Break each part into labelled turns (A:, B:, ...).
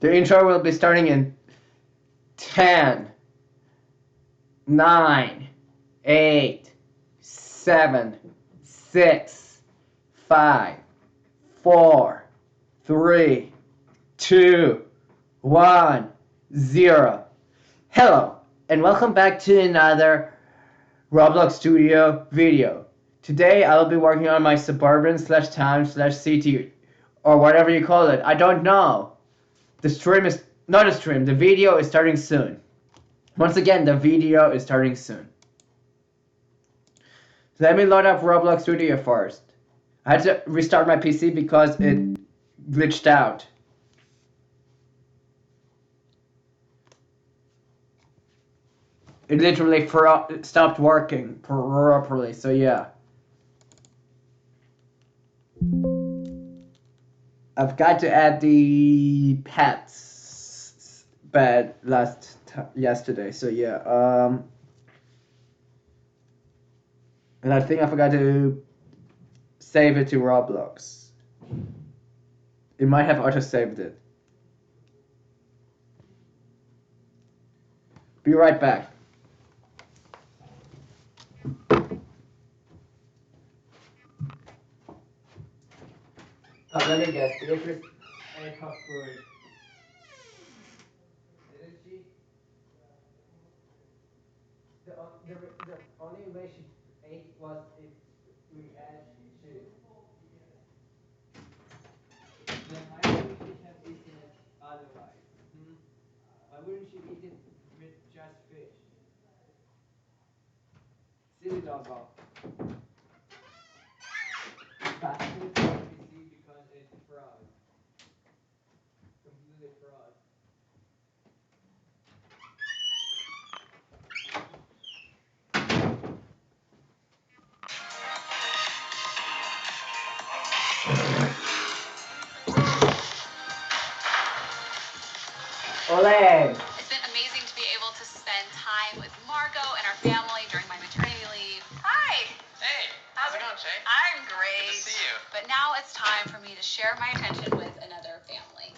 A: The intro will be starting in 10, 9, 8, 7, 6, 5, 4, 3, 2, 1, 0. Hello, and welcome back to another Roblox Studio video. Today I'll be working on my Suburban /town/city, or whatever you call it. I don't know. The video is starting soon. Once again, the video is starting soon. Let me load up Roblox Studio first. I had to restart my PC because it glitched out. It literally stopped working properly, so yeah. I've got to add the pets bed yesterday, so yeah. And I think I forgot to save it to Roblox. It might have auto-saved it. Be right back. Let me guess. Beatrice ate her food. Didn't she? The only way she ate was if we had cheese. Then why wouldn't she have eaten it otherwise? Why wouldn't she eat it with just fish? Silly doggo. Basket PC because it froze. Completely froze. Ole!
B: It's been amazing to be able to spend time with Margot and our family during my maternity leave. Hi!
C: Hey, how's it going, Shay?
B: I'm great.
C: Good to see you.
B: But now it's time for me to share my attention with another family.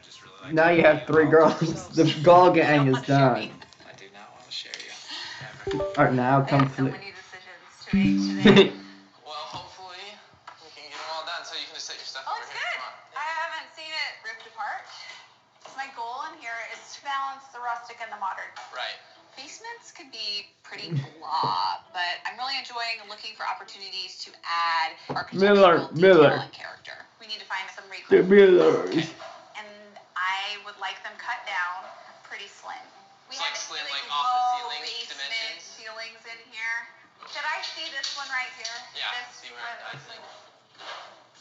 C: Just really like
A: Now you have 3 girls. The girl gang is done.
C: I do not want to share you.
A: Alright, now
B: I have so
A: complete.
B: many decisions to make today.
C: Well, hopefully we can get them all done so you can just set your stuff
B: Oh,
C: over
B: it's
C: here.
B: good.
C: Come on.
B: I haven't seen it ripped apart. My goal in here is to balance the rustic and the modern.
C: Right.
B: Basements could be pretty blah, but I'm really enjoying looking for opportunities to add architectural detail and character. We need to find some
A: The Millers.
C: Okay.
B: And I would like them cut down pretty slim. We
C: It's
B: have
C: like slim,
B: really
C: like off the
B: low
C: ceiling
B: basement
C: dimensions.
B: ceilings in here. Should I see this one right here?
C: Yeah,
B: This
C: see where
B: one,
C: it
B: this one.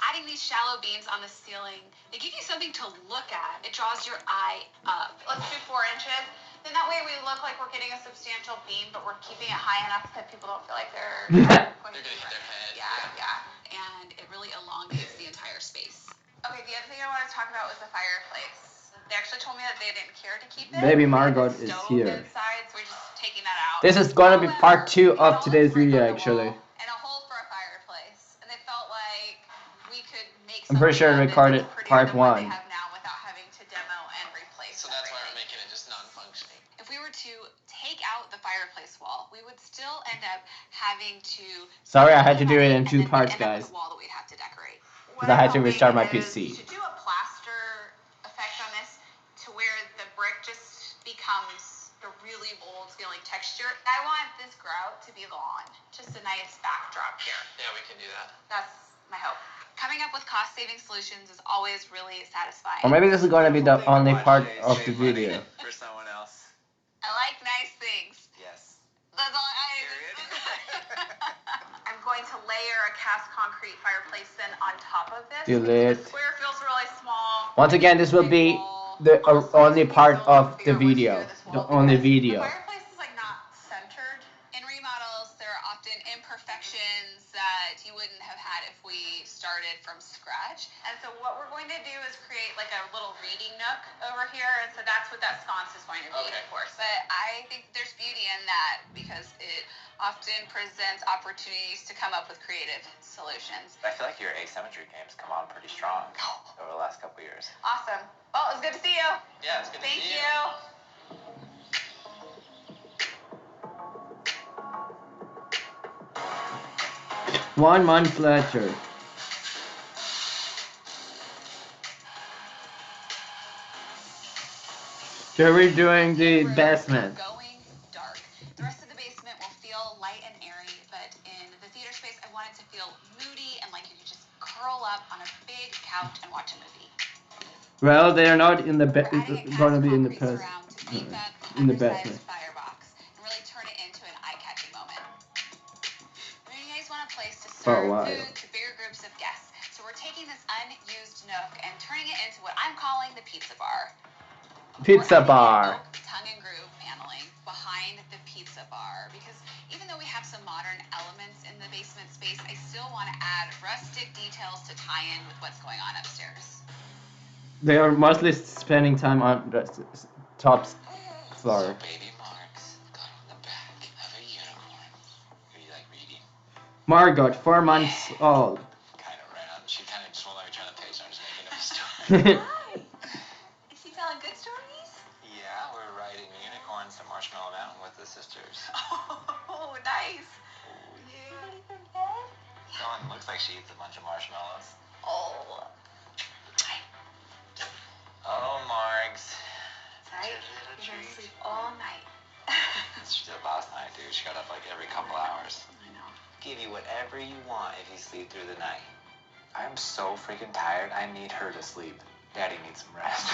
B: Adding these shallow beams on the ceiling, they give you something to look at. It draws your eye up. Let's do 4 inches. Then that way we look like we're getting a substantial beam, but we're keeping it high enough that people don't feel like they're
C: They're gonna hit their head.
B: Yeah. And it really elongates the entire space. Okay, the other thing I want to talk about was the fireplace. They actually told me that they didn't care to keep it.
A: Baby Margot is here.
B: Inside, so we're just taking that out.
A: This is gonna be part 2 of today's video, actually.
B: And a hole for a fireplace. And they felt like we could make
A: I'm pretty sure I recorded part 1.
B: They have now without having to demo and replace.
C: So that's why we're making it just non-functioning.
B: If we were to take out the fireplace wall, we would still end up having to.
A: Sorry, I had to do it in 2 parts, guys.
B: Wall that we'd have to decorate.
A: Because I had to restart my PC.
B: To do a plaster effect on this, to where the brick just becomes a really old feeling texture. I want this grout to be lawn, just a nice backdrop here.
C: Yeah, we can do that.
B: That's my hope. Coming up with cost-saving solutions is always really satisfying.
A: Or maybe this is gonna be the only part of the video.
C: For someone else.
B: I like nice things.
C: Yes.
B: That's all
C: Period.
B: I'm going to layer a cast concrete fireplace then on top of this.
A: Delete.
B: The square feels really small.
A: Once again, this will be the only part of the video. The only video.
B: The fireplace is like not centered. In remodels, there are often imperfections that you wouldn't have had if we started from scratch. And so what we're going to do is create like a little reading nook over here. And so that's what that sconce is going to be, of course. But I think there's beauty in that because it often presents opportunities to come up with creative solutions.
D: I feel like your asymmetry game's come on pretty strong over the last couple years.
B: Awesome. Well, it's good to see you.
C: Yeah, it's good to
B: Thank
C: see
B: you.
A: you. 1 month later. So we're doing the basement.
B: Going dark. The rest of the basement will feel light and airy, but in the theater space, I want it to feel moody and like you could just curl up on a big couch and watch a movie.
A: Well, they are not in the
B: We're adding a
A: going to
B: cast
A: be in the
B: concrete
A: past.
B: surround to beef up the
A: In the
B: undersized
A: basement.
B: firebox and really turn it into an eye-catching moment. I mean, you guys want a place to
A: For a
B: serve
A: while.
B: food to bigger groups of guests. So we're taking this unused nook and turning it into what I'm calling the pizza bar.
A: Pizza bar.
B: Tongue and groove paneling behind the pizza bar because even though we have some modern elements in the basement space, I still want to add rustic details to tie in with what's going on upstairs.
A: They are mostly spending time on the top floor.
C: So baby Mark's got on the back of a unicorn. Who you like reading?
A: Margot, 4 months old.
C: Kind of ran. She kind of just won't let me turn the page, so I'm just making up a story.
B: Hi. Is he telling good stories?
C: Yeah, we're riding unicorns to Marshmallow Mountain with the sisters.
B: Oh, nice.
C: Yeah. Someone looks like she eats a bunch of marshmallows.
B: Oh.
C: Oh, Margs.
B: Right?
C: Little
B: You're gonna
C: treat.
B: sleep all night.
C: She did last night, dude. She got up like every couple hours.
B: I know.
C: Give you whatever you want if you sleep through the night. I'm so freaking tired. I need her to sleep. Daddy needs some rest.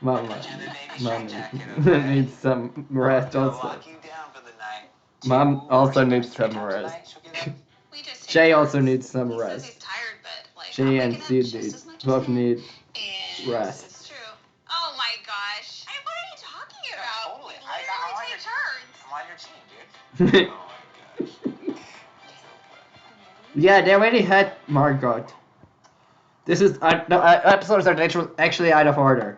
A: Mama,
C: Put you in the baby
A: Mom
C: straitjacket, okay?
A: needs some rest
C: I'll
A: also.
C: lock you down for the night.
A: Mom
C: Two, or
A: also
C: sometimes
A: needs
C: 3
A: some
C: times a
A: rest.
C: night, she'll get up.
B: We just take
A: Shay also
B: turns.
A: needs some
B: He says
A: rest.
B: he's tired, but like
A: Shay
B: I'm
A: and
B: waking up
A: Sid
B: just as much as
A: both
B: him.
A: need
B: And
A: rest.
B: It's true. Oh my gosh. Hey, what are you talking
C: Yeah,
B: about?
C: totally.
B: We
C: I'm
B: literally
C: on your
B: take
C: team.
B: turns.
C: I'm on your team, dude. Oh my gosh.
A: Yeah, they already had Margot. This is no, episodes are actually out of order.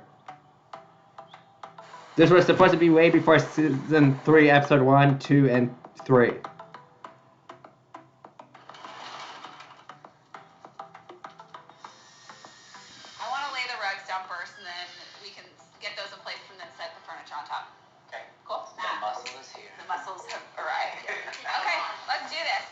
A: This was supposed to be way before season 3, episode 1, 2, and 3.
B: I want to lay the rugs down first, and then we can get those in place and then set the furniture on top.
C: Okay.
B: Cool.
C: The muscle is here.
B: The muscles have arrived. Okay, let's do this.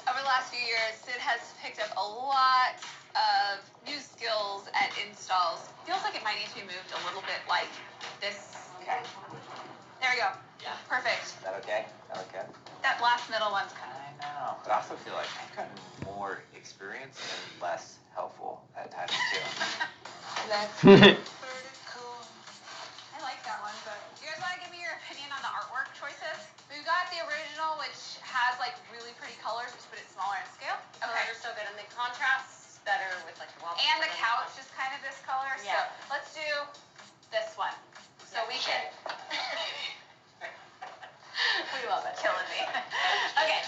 B: Over the last few years, Sid has picked up a lot of new skills at installs. Feels like it might need to be moved a little bit like this.
C: Okay.
B: There we go.
C: Yeah.
B: Perfect.
C: Is that okay? Is that okay?
B: That last middle one's kind of...
C: I know. But I also feel like I've gotten more experience and less helpful at times too. Let's vertical.
B: I like that one, but do you guys want to give me your opinion on the artwork choices? We've got the original, which has like really pretty colors, but it's smaller in scale.
D: Okay, they're so good, and the contrasts better with like the wallpaper.
B: And the couch is kind of this color.
D: Yeah.
B: So let's do this one. So we can.
D: We love it.
B: Killing me. Okay.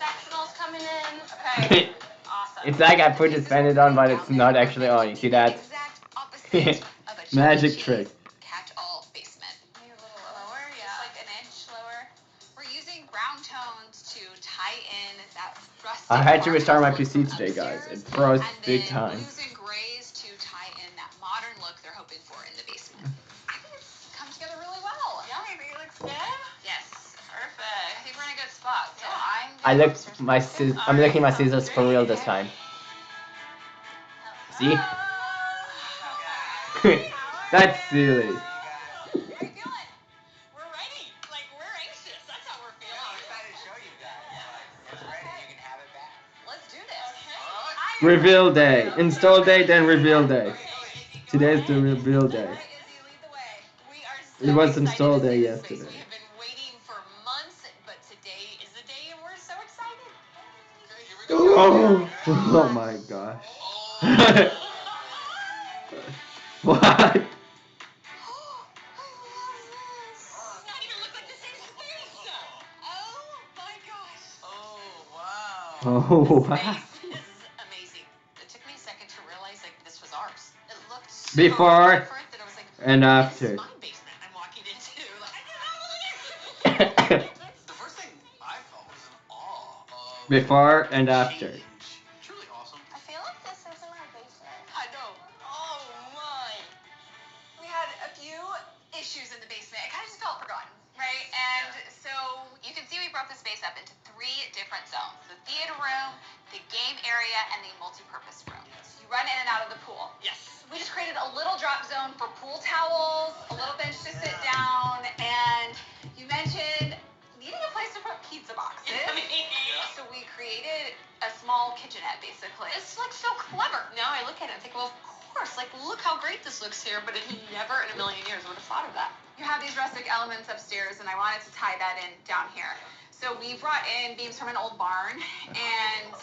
D: Sectionals coming in.
B: Okay. Awesome.
A: It's like I put suspended on, but it's not actually on. You see that?
B: Exact opposite of a
A: Magic
B: Chuck E.
A: trick.
B: Cheese catch-all basement. Maybe a little lower, yeah. Just like an inch lower. We're using brown tones to tie in that rustic.
A: I had to restart my
B: farmhouse
A: PC
B: look from
A: today, guys.
B: upstairs,
A: It froze
B: and
A: big
B: then
A: time.
B: blues and grays to tie in that modern look they're hoping for in the basement. I think it's come together really well.
D: Yeah, you think it looks good?
B: Yes. Perfect. I think we're in a good spot. So
D: Yeah.
B: I'm
A: I looked my I'm licking my scissors for real this time. See? That's silly.
B: How are you feeling?
D: We're ready. Like, we're anxious. That's how we're
C: Yeah,
D: feeling.
C: I'm excited to show you guys. It's ready. You can have it back.
B: Let's do this.
D: Okay.
A: Reveal day. Install day, then reveal day.
D: Okay, Izzy, go
A: Today's the
D: ahead.
A: reveal
B: All
A: day.
B: right, Izzy, lead the way.
D: We are
A: It
D: so
A: was
D: excited
A: installed
D: to
A: day
D: see this space.
A: yesterday.
D: We have been waiting for months, but today is the day, and we're so excited.
C: Okay, here we go.
A: Oh, oh my gosh.
C: Oh.
A: What?
D: Oh, I love this. Does not even look like the same space. Oh my gosh.
C: Oh, wow.
A: Oh
D: This
A: wow.
D: space is amazing. It took me a second to realize like this was ours. It looked so
A: Before
D: different that I was like,
A: and
D: this
A: after.
D: is my basement I'm walking into. Like, I cannot believe it.
C: The first thing I felt was an awe of
A: Before and after.
C: change. Truly awesome.
D: I feel like this isn't our basement. I know. Oh,
B: space up into 3 different zones: the theater room, the game area, and the multi-purpose room. You run in and out of the pool.
D: Yes.
B: We just created a little drop zone for pool towels, a little bench to sit down, and you mentioned needing a place to put pizza boxes. So we created a small kitchenette, basically.
D: It's like so clever. Now I look at it and think, well, of course, like look how great this looks here, but it never in a million years would have thought of that.
B: You have these rustic elements upstairs, and I wanted to tie that in down here. So we brought in beams from an old barn, and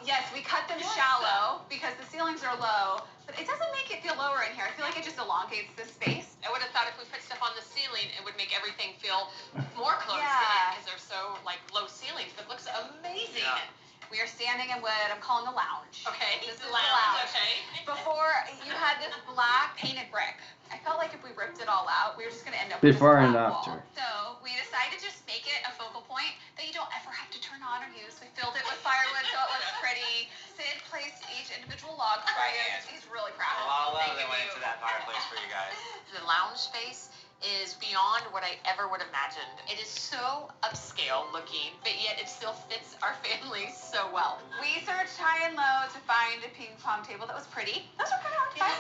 B: yes, we cut them shallow because the ceilings are low, but it doesn't make it feel lower in here. I feel like it just elongates the space.
D: I would have thought if we put stuff on the ceiling, it would make everything feel more closed in
B: Yeah.
D: because they're so like low ceilings. But it looks amazing.
C: Yeah.
B: We are standing in what I'm calling the lounge.
D: Okay.
B: This is
D: the
B: the lounge.
D: Okay.
B: Before, you had this black painted brick. I felt like if we ripped it all out, we were just going to end up
A: Before
B: with
A: and
B: this flat
A: after.
B: wall. So we decided to just make it a focal point that you don't ever have to turn on or use. We filled it with firewood so it looks pretty. Sid placed each individual log for you. He's really proud
C: A
B: of
C: lot of love
B: Thank
C: that went
B: you.
C: into that fireplace for you guys.
D: The lounge space is beyond what I ever would have imagined. It is so upscale looking, but yet it still fits our family so well.
B: We searched high and low to find a ping pong table that was pretty. Those are pretty hard to find.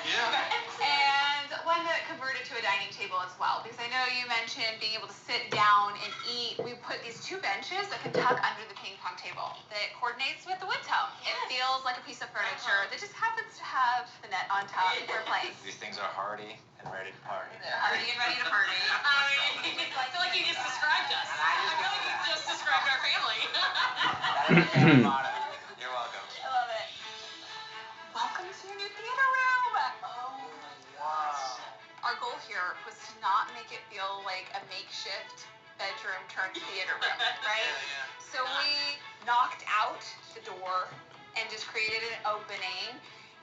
B: And one that converted to a dining table as well, because I know you mentioned being able to sit down and eat. We put these 2 benches that can tuck under the ping pong table that coordinates with the wood tone. It feels like a piece of furniture that just happens to have the net on top for playing.
C: These things are hardy and ready to party.
B: Hardy and ready to party.
D: I feel like you just described us.
C: And I just
D: feel like
C: did
D: you
C: that.
D: just described our family.
C: That is the family motto. You're welcome.
B: I love it. Welcome to your new theater room.
C: Wow.
B: Our goal here was to not make it feel like a makeshift bedroom turned theater room, right? So we knocked out the door and just created an opening,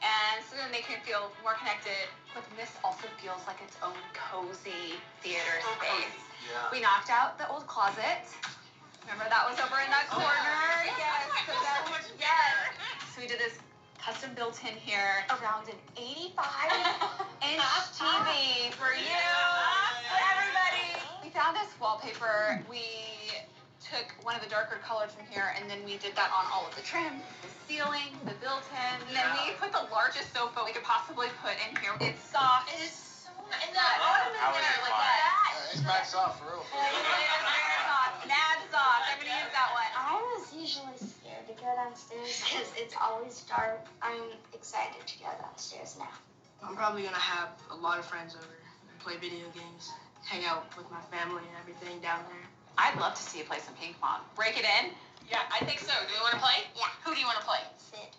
B: and so then they can feel more connected. But this also feels like its own cozy theater space.
C: Yeah.
B: We knocked out the old closet. Remember that was over in that corner? Yes. So that was So we did this custom built in here around an 85-inch TV for you, for everybody. We found this wallpaper. We took one of the darker colors from here, and then we did that on all of the trim, the ceiling, the built-in. And then we put the largest sofa we could possibly put in here. It's soft.
D: It is so nice. And
B: The ottoman
C: How was
B: there,
C: it
B: like
C: fun?
B: that.
E: It's back off for real.
B: It is very soft. Mad soft. I'm gonna use that one.
F: I was usually scared to go downstairs because it's always dark. I'm excited to go downstairs now.
G: I'm probably gonna have a lot of friends over and play video games, hang out with my family and everything down there.
B: I'd love to see you play some ping pong. Break it in.
D: Yeah, I think so. Do you want to play?
F: Yeah.
D: Who do you want to play?
F: Sid.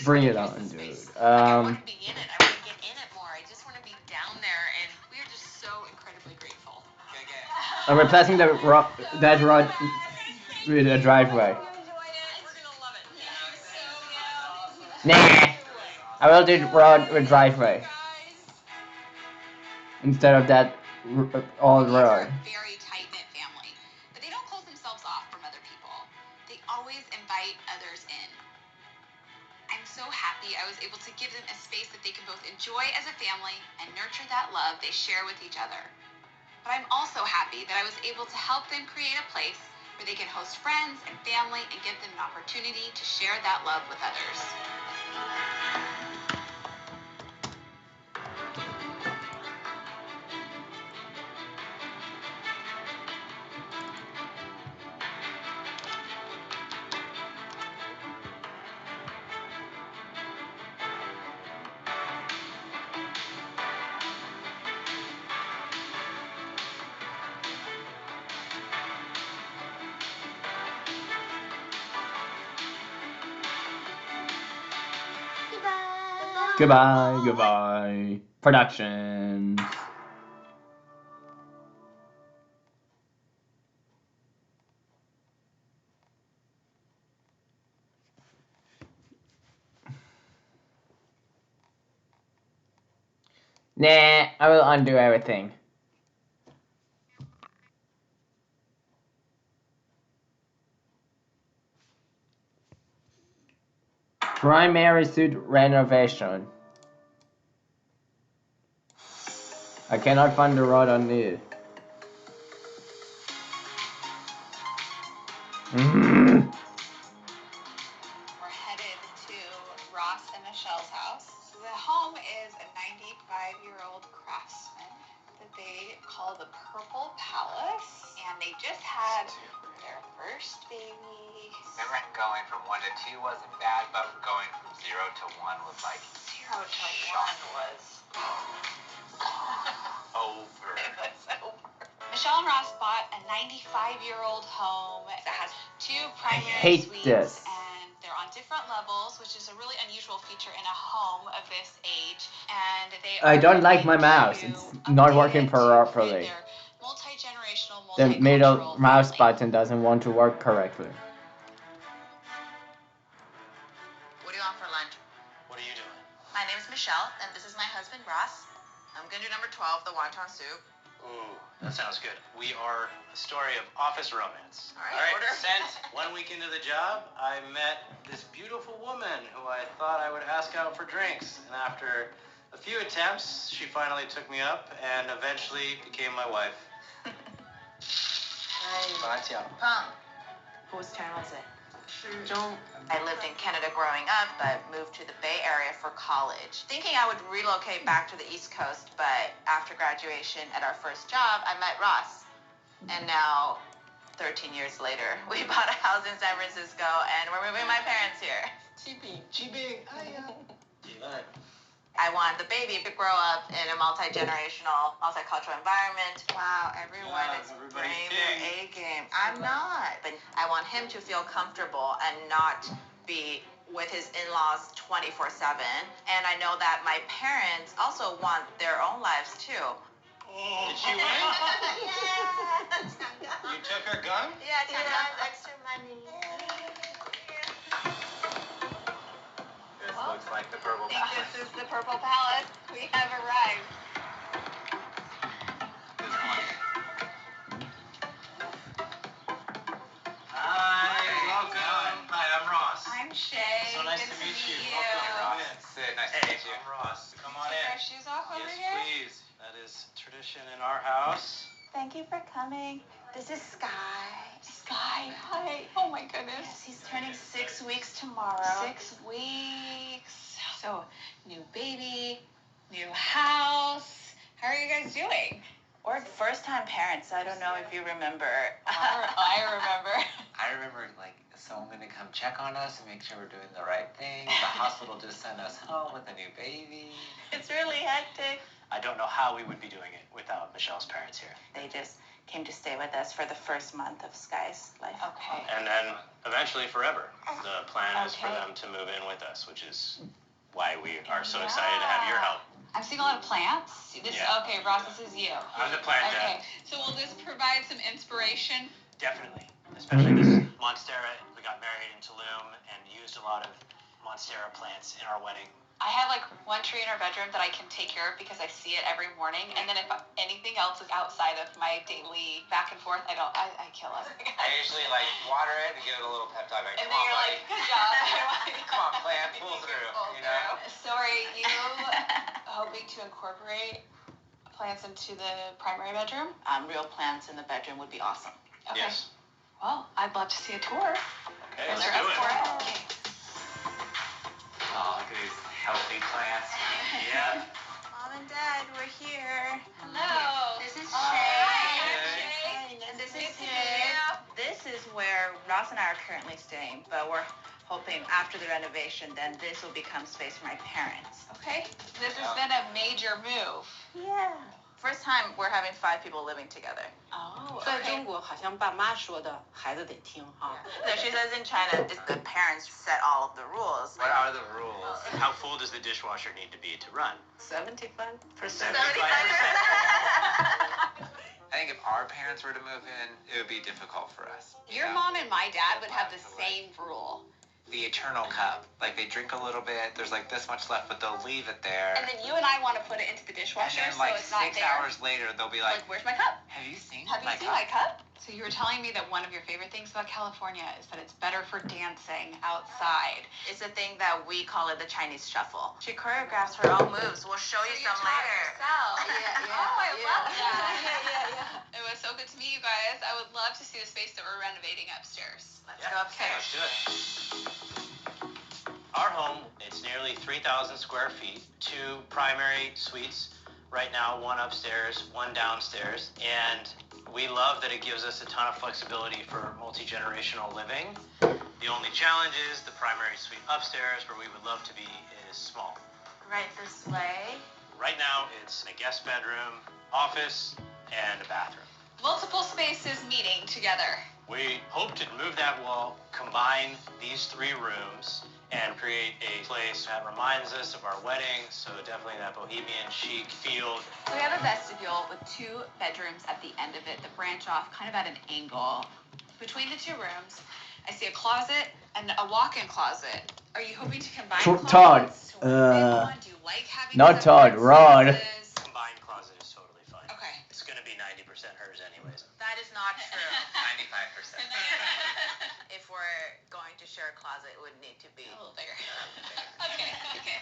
A: Bring it on, dude.
D: I want to be in it. I want to get in it more. I just want to be down there, and we are just so incredibly grateful.
A: I'm replacing that rod with a driveway.
D: We're gonna love it.
A: Nah, I will do rod with driveway instead of that old
B: These are
A: road.
B: a very tight-knit family, but they don't close themselves off from other people. They always invite others in. I'm so happy I was able to give them a space that they can both enjoy as a family and nurture that love they share with each other. But I'm also happy that I was able to help them create a place where they can host friends and family and give them an opportunity to share that love with others.
A: Goodbye, goodbye. Productions. Nah, I will undo everything. Primary suite renovation. I cannot find the rod I need. Mm.
B: We're headed to Ross and Michelle's house. The home is a 95-year-old craftsman that they call the Purple Palace, and they just had their first baby.
C: Remember going from 1 to 2 wasn't bad, but going from 0 to 1 was like
B: 0 to 1 was
C: over.
B: It was over. Michelle and Ross bought a 95-year-old home that has 2 primary
A: hate
B: suites,
A: this.
B: and they're on different levels, which is a really unusual feature in a home of this age. And they
A: I don't like my
B: looking
A: mouse.
B: to
A: It's not
B: update
A: working
B: it to create
A: properly.
B: their multi-generational,
A: The middle
B: multicultural
A: mouse
B: family.
A: button doesn't want to work correctly.
B: What do you want for lunch?
E: What are you doing?
B: My name is Michelle, and this is my husband, Ross. I'm gonna do number 12, the wonton soup.
E: Ooh, that sounds good. We are a story of office romance.
B: All right, order.
E: Sent 1 week into the job, I met this beautiful woman who I thought I would ask out for drinks. And after a few attempts, she finally took me up and eventually became my wife.
B: Pong. Whose turn was it? I lived in Canada growing up, but moved to the Bay Area for college, thinking I would relocate back to the East Coast. But after graduation at our first job, I met Ross. And now, 13 years later, we bought a house in San Francisco, and we're moving my parents here. I want the baby to grow up in a multi-generational, multicultural environment. Wow, everyone is bringing their A game. I'm not. But I want him to feel comfortable and not be with his in-laws 24/7. And I know that my parents also want their own lives too.
E: Did she win?
F: Yeah.
E: You took her gun?
B: Yeah,
F: He has extra money.
C: This looks like the Purple
B: I think
C: Palace.
B: this is the Purple Palace. We have arrived.
C: This one.
E: Hi, welcome. Hi, I'm Ross.
B: I'm Shay.
E: So nice
B: Good
E: to meet you.
B: you.
E: Welcome,
C: Ross. Sid, nice to
E: Hey,
C: meet you.
E: I'm Ross. Come on
B: Take
E: in.
B: our shoes off over
E: Yes,
B: here.
E: please. That is tradition in our house.
B: Thank you for coming. This is Sky. Sky, hi. Oh my goodness. Yes, he's turning 6 weeks tomorrow. 6 weeks. So, new baby, new house. How are you guys doing? We're first-time parents. I don't know if you remember. I remember.
C: I remember, like, someone gonna come check on us and make sure we're doing the right thing. The hospital just sent us home with a new baby.
B: It's really hectic.
E: I don't know how we would be doing it without Michelle's parents here.
B: They just came to stay with us for the first month of Sky's life. Okay.
E: And then eventually forever. The plan is for
B: Okay.
E: them to move in with us, which is why we are so excited to have your help.
B: I'm seeing a lot of plants.
E: Yeah.
B: Okay, Ross, this is you.
E: I'm the plant dad.
B: Okay, so will this provide some inspiration?
E: Definitely. Especially this Monstera. We got married in Tulum and used a lot of Monstera plants in our wedding.
B: I have like one tree in our bedroom that I can take care of because I see it every morning, and then if anything else is outside of my daily back and forth, I kill it.
C: I usually, like, water it and give it a little pep talk. Like,
B: And
C: come
B: then
C: on,
B: you're
C: buddy.
B: like, good job.
C: Come on, plant, pull through, you know?
B: So are you hoping to incorporate plants into the primary bedroom? Real plants in the bedroom would be awesome. Okay.
E: Yes.
B: Well, I'd love to see a tour.
E: Okay, let's
B: They're
E: do
B: up for
E: it.
B: it. Okay.
C: Oh, look at these healthy plants.
E: Yeah.
B: Mom and Dad, we're here. Hello.
F: This is
B: Hi,
F: Shay.
B: I'm Shay. And this is Sid. This is where Ross and I are currently staying, but we're hoping after the renovation, then this will become space for my parents. Okay. This has been a major move. Yeah. First time we're having 5 people living together. Oh,
H: 在
B: okay.
H: 中国，好像爸妈说的，孩子得听哈。
B: No, she says in China, the parents set all of the rules.
C: What are the rules?
E: How full does the dishwasher need to be to run?
H: 75%.
B: 75%.
C: I think if our parents were to move in, it would be difficult for us. you
B: Your
C: know?
B: mom and my dad would have the same rule.
C: The eternal cup. Like, they drink a little bit, there's like this much left, but they'll leave it there.
B: And then you and I want to put it into the
C: And
B: dishwasher,
C: then,
B: so
C: like,
B: it's not
C: 6
B: there.
C: hours later, they'll be like,
B: Like, where's my cup?
C: have you seen
B: Have you
C: my
B: seen
C: cup?
B: my cup? So you were telling me that one of your favorite things about California is that it's better for dancing outside.
D: It's a thing that we call it the Chinese shuffle. She choreographs her own moves. We'll show you some later.
B: Yourself.
D: Yeah.
B: Oh, I love that.
D: Yeah.
B: It was so good to meet you guys. I would love to see the space that we're renovating upstairs.
D: Let's go upstairs.
E: Let's do it. Our home, it's nearly 3,000 square feet, 2 primary suites. Right now, 1 upstairs, 1 downstairs, and we love that it gives us a ton of flexibility for multi-generational living. The only challenge is the primary suite upstairs, where we would love to be, is small.
D: Right this way.
E: Right now, it's a guest bedroom, office, and a bathroom.
B: Multiple spaces meeting together.
E: We hope to move that wall, combine these 3 rooms, and create a place that reminds us of our wedding, so definitely that bohemian chic feel.
B: So we have a vestibule with 2 bedrooms at the end of it that branch off kind of at an angle. Between the 2 rooms, I see a closet and a walk-in closet. Are you hoping to combine
A: Todd.
B: closets to one big one? Do you like having
A: Not Todd,
B: separate
A: Rod.
B: spaces?
E: Combined closet is totally fine.
B: Okay.
E: It's gonna be 90% hers anyways.
D: That is not true.
C: 95%.
D: If we're going to share a closet, it would need to be
B: A little bigger. Okay.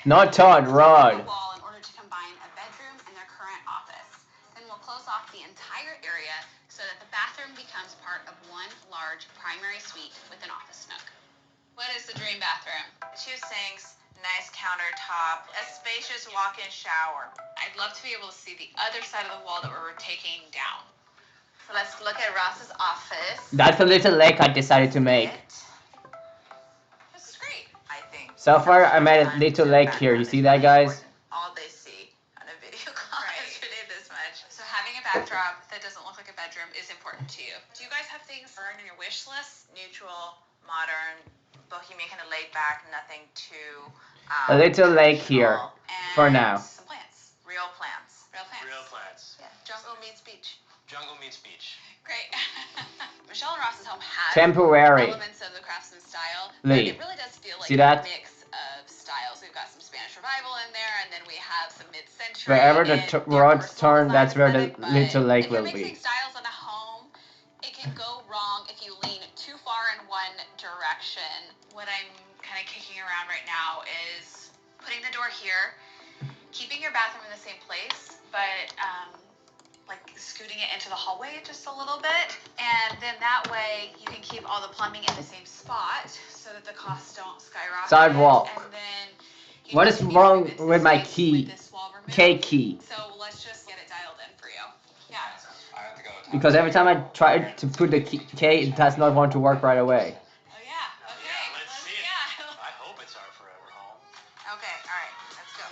A: Not Todd, Rod.
B: Wall in order to combine a bedroom and their current office. Then we'll close off the entire area so that the bathroom becomes part of one large primary suite with an office nook. What is the dream bathroom?
D: 2 sinks, nice countertop, a spacious walk-in shower.
B: I'd love to be able to see the other side of the wall that we're taking down.
D: So let's look at Ross's office.
A: That's the little lake I decided to make.
B: This is great.
D: I think.
A: So far, I made a little lake here. You see that, guys?
D: All they see on a video call is really this much.
B: So having a backdrop that doesn't look like a bedroom is important to you. Do you guys have things on your wish list?
D: Neutral, modern, bohemian, kind of laid back, nothing too.
A: A little lake here, for now.
B: Some plants.
D: Real plants.
B: Real plants.
E: Real plants.
D: Yeah. Jungle meets beach.
E: Jungle meets beach.
B: Great. Michelle and Ross's home has
A: Temporary.
B: elements of the craftsman style.
A: Lee.
B: But it really does feel like
A: See that?
B: a mix of styles. We've got some Spanish revival in there, and then we have some mid-century.
A: Wherever the
B: and
A: rods
B: personal
A: turn,
B: design
A: that's where the
B: aesthetic, but
A: little lake will
B: If you're
A: be.
B: mixing styles in a home, it can go wrong if you lean too far in one direction. What I'm kind of kicking around right now is putting the door here, keeping your bathroom in the same place, but like scooting it into the hallway just a little bit, and then that way you can keep all the plumbing in the same spot so that the costs don't skyrocket.
A: Sidewalk.
B: And then you
A: What
B: can
A: is
B: keep
A: wrong
B: moving
A: with my
B: space
A: key?
B: with this wall removed.
A: K key.
B: So let's just get it dialed in for you. Yeah.
C: I have to go with
A: Because every time I try to put the K, it does not want to work right away.
B: Oh yeah. Okay.
E: Yeah, let's see it.
B: Yeah.
E: I hope it's our forever home.
D: Okay, all right, let's go.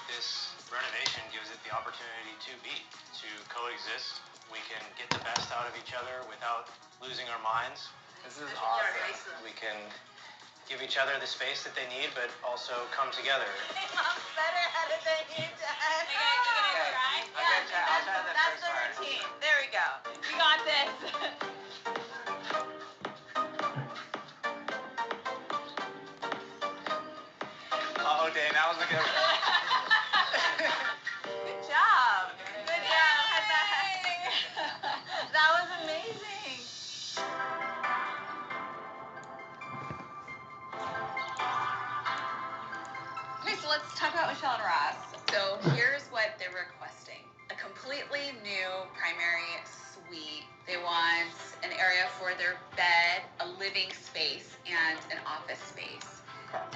E: This renovation gives it the opportunity to be, to coexist. We can get the best out of each other without losing our minds.
C: This is awesome.
E: We can give each other the space that they need, but also come together.
D: Mom's better at it than you, Dad.
C: Okay, I'll try the
D: That's
C: first
D: the
C: part.
D: routine. There we go.
B: We got this.
C: Oh, dang, that was a good one.
D: Good job. Good job. That was amazing.
B: Okay, so let's talk about Michelle and Ross. So here's what they're requesting. A completely new primary suite. They want an area for their bed, a living space, and an office space.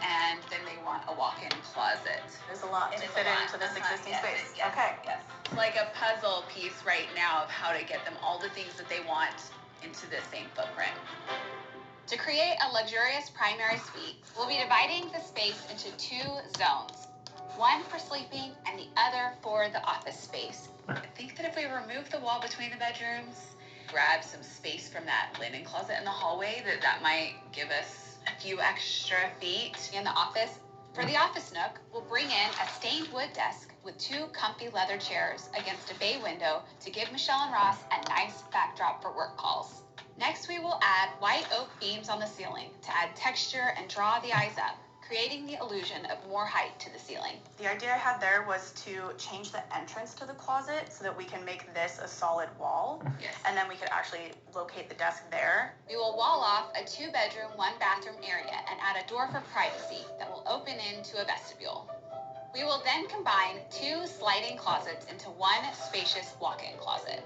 B: And then they want a walk-in closet.
D: There's a lot to fit into this existing space. Okay.
B: Yes. It's like a puzzle piece right now of how to get them all the things that they want into the same footprint. To create a luxurious primary suite, we'll be dividing the space into 2 zones. One for sleeping and the other for the office space. I think that if we remove the wall between the bedrooms, grab some space from that linen closet in the hallway, that might give us a few extra feet in the office. For the office nook, we'll bring in a stained wood desk with 2 comfy leather chairs against a bay window to give Michelle and Ross a nice backdrop for work calls. Next, we will add white oak beams on the ceiling to add texture and draw the eyes up. creating the illusion of more height to the ceiling.
I: The idea I had there was to change the entrance to the closet so that we can make this a solid wall.
B: Yes.
I: And then we could actually locate the desk there.
B: We will wall off a 2-bedroom, 1-bathroom area and add a door for privacy that will open into a vestibule. We will then combine 2 sliding closets into 1 spacious walk-in closet.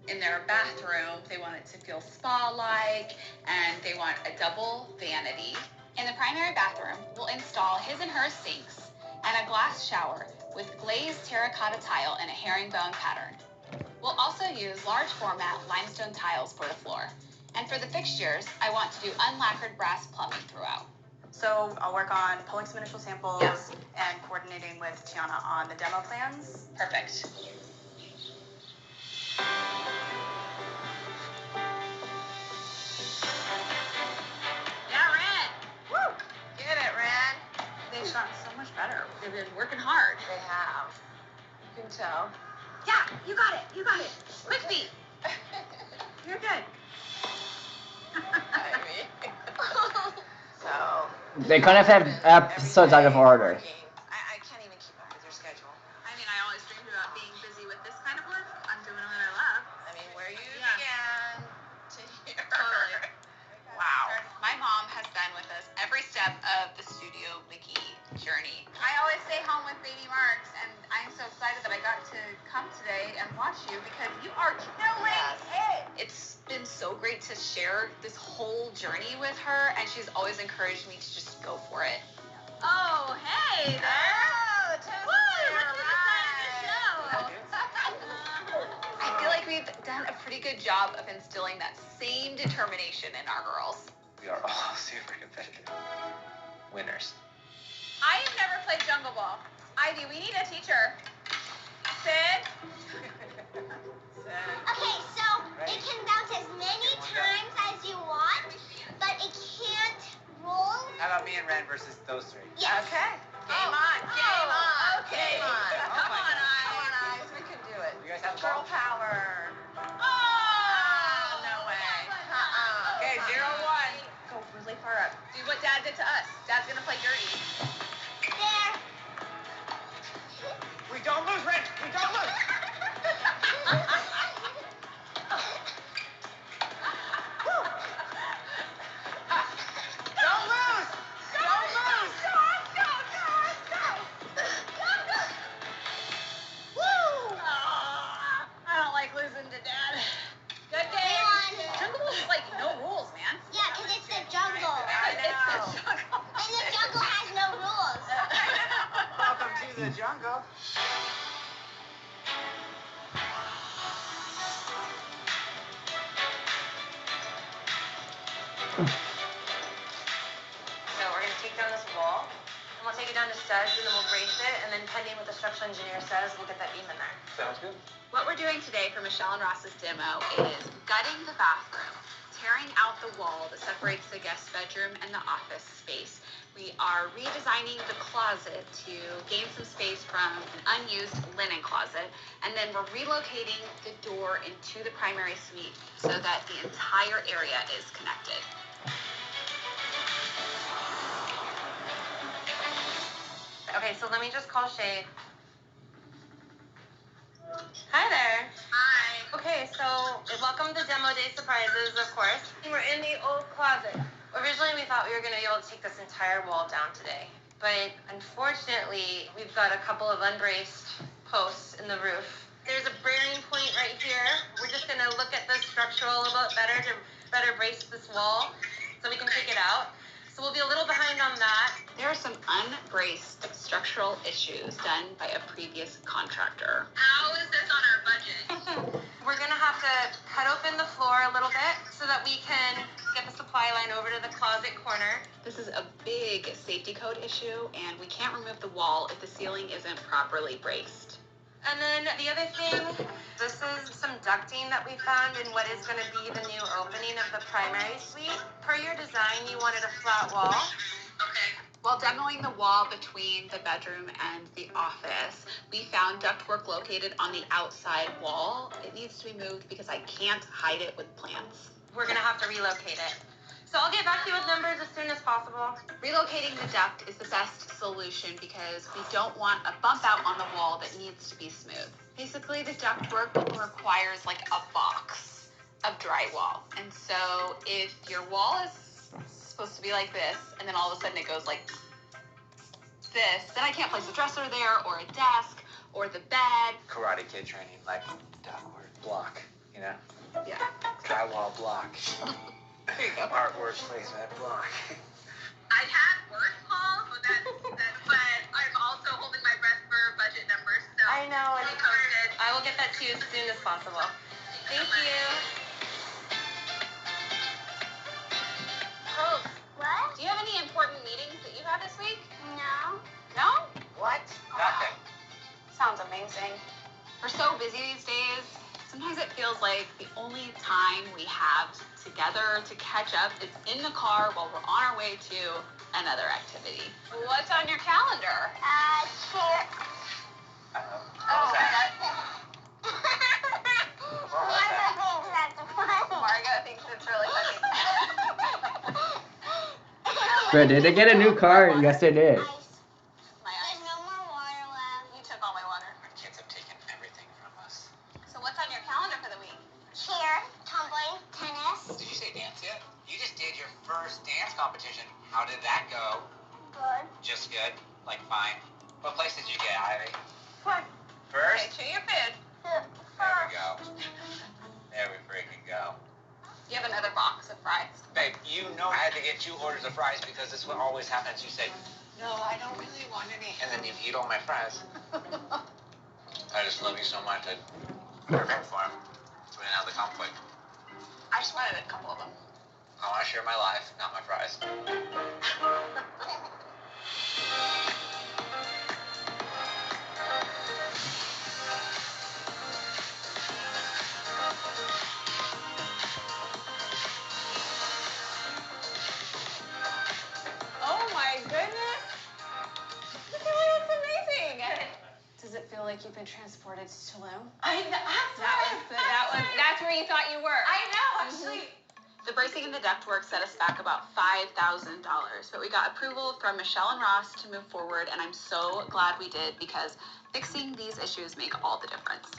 B: In their bathroom, they want it to feel spa-like, and they want a double vanity. In the primary bathroom, we'll install his and her sinks and a glass shower with glazed terracotta tile and a herringbone pattern. We'll also use large format limestone tiles for the floor. And for the fixtures, I want to do unlacquered brass plumbing throughout.
I: So I'll work on pulling some initial samples and coordinating with Tiana on the demo plans.
B: Perfect. Yeah, Ren. Woo!
D: Get it, Ren.
B: They've gotten so much better. They've been working hard.
D: They have. You can tell.
B: Yeah, you got it. You got it. Quick feet. You're good.
D: I mean. So.
A: They kind of have episodes out of order.
D: I can't even keep up with your schedule.
B: I mean, I always dreamed about being busy with this kind of work. I'm doing what I love.
D: I mean, where you began to here.
B: Totally.
D: Wow.
B: My mom has been with us every step of the Studio Mickey journey. I always stay home with baby Marks, and I'm so excited that I got to come today and watch you because you are killing it. It's been so great to share this whole journey with her, and she's always encouraged me to just go for it. Oh, hey there.
D: Oh,
B: I feel like we've done a pretty good job of instilling that same determination in our girls.
C: We are all super competitive. Winners.
B: I have never played Jungle Ball. Ivy, we need a teacher. Sid?
F: Okay, so it can bounce as many times as you want, but it can't roll.
C: How about me and Ren versus those 3?
F: Yes.
D: Okay. Game on. Game on.
B: Okay.
D: Game on.
B: Come on,
D: Come on,
B: Ives.
D: Ives. We can do it.
C: You guys have a
D: Girl
C: ball?
D: power.
B: Oh!
D: No way.
C: Okay, 0-1.
B: Go really far up. Do what Dad did to us. Dad's gonna play Gertie.
F: There.
C: We don't lose, Ren. We don't lose. Don't lose. Don't lose.
B: I don't like losing to Dad. Good game. Jungle Ball is like no rules, man.
F: Yeah, because it's the jungle.
B: It's the jungle.
F: And the jungle has no rules.
C: Welcome to the jungle.
J: So we're going to take down this wall, and we'll take it down to studs, and then we'll brace it, and then pending what the structural engineer says, we'll get that beam in there.
C: Sounds good.
B: What we're doing today for Michelle and Ross's demo is gutting the bathroom, tearing out the wall that separates the guest bedroom and the office space. We are redesigning the closet to gain some space from an unused linen closet, and then we're relocating the door into the primary suite so that the entire area is connected.
J: Okay, so let me just call Shay. Hi there.
B: Hi.
J: Okay, so welcome to Demo Day Surprises, of course. We're in the old closet. Originally, we thought we were going to be able to take this entire wall down today, but unfortunately, we've got a couple of unbraced posts in the roof. There's a bearing point right here. We're just going to look at the structural a little bit better to better brace this wall so we can take it out. So we'll be a little behind on that.
B: There are some unbraced structural issues done by a previous contractor. How is this on our budget?
J: We're gonna have to cut open the floor a little bit so that we can get the supply line over to the closet corner.
B: This is a big safety code issue, and we can't remove the wall if the ceiling isn't properly braced.
J: And then the other thing, this is some ducting that we found in what is gonna be the new opening of the primary suite. Per your design, you wanted a flat wall.
B: Okay. While demoing the wall between the bedroom and the office, we found ductwork located on the outside wall. It needs to be moved because I can't hide it with plants.
J: We're gonna have to relocate it.
I: So I'll get back to you with numbers as soon as possible.
B: Relocating the duct is the best solution because we don't want a bump out on the wall that needs to be smooth. Basically, the ductwork requires like a box of drywall. And so if your wall is supposed to be like this, and then all of a sudden it goes like this, then I can't place a dresser there or a desk or the bed.
C: Karate Kid training, like ductwork block, you know?
B: Yeah.
C: Drywall block.
B: There you go.
C: Artwork placement block.
B: I had worse calls, but I'm also holding my breath for budget numbers. So
I: I know.
B: keep posted.
I: I will get that to you as soon as possible. Thank you.
B: Rose,
F: What?
B: do you have any important meetings that you have this week?
F: No.
B: No?
C: What? Nothing.
B: Sounds amazing. We're so busy these days. Sometimes it feels like the only time we have together to catch up is in the car while we're on our way to another activity. What's on your calendar?
F: Cheer.
C: What was that? What was that?
B: Margo thinks it's really funny.
A: But did they get a new car? Yes, they did.
B: My ice.
F: There's no more water left.
B: You took all my water.
C: My kids have taken everything from us.
B: So what's on your calendar for the week?
F: Cheer, tumbling, tennis.
C: Did you say dance yet? You just did your first dance competition. How did that go?
F: Good.
C: Just good? Like fine? What place did you get, Ivy?
F: First.
B: Okay,
C: First?
B: chew your food.
C: There we go. There we freaking go.
B: You have another box of fries.
C: Babe, you know I had to get 2 orders of fries because this is what always happens. You say, no, I don't really want any. And then you eat all my fries. I just love you so much. I perfect for him. So we didn't have the conflict.
B: I just wanted a couple of them.
C: I want to share my life, not my fries.
B: Oh my goodness! Look at it, it's amazing! Does it feel like you've been transported to Tulum?
J: That's where you thought you were.
B: I know, actually. The bracing and the ductwork set us back about $5,000, but we got approval from Michelle and Ross to move forward, and I'm so glad we did because fixing these issues make all the difference.